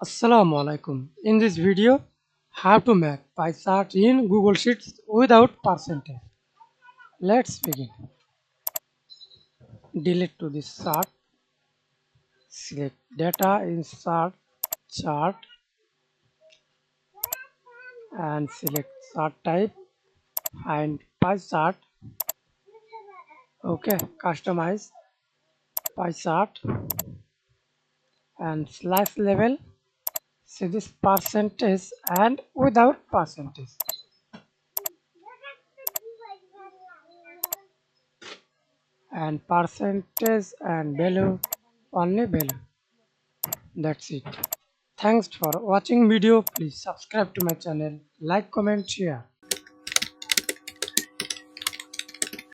Assalamu Walaikum. In this video, how to make pie chart in Google Sheets without percentage. Let's begin. Delete to this chart. Select data insert chart and select chart type. Find pie chart. Okay, customize pie chart and slice level. See this percentage and without percentage. And percentage and value only value. That's it. Thanks for watching video. Please subscribe to my channel, like, comment, share.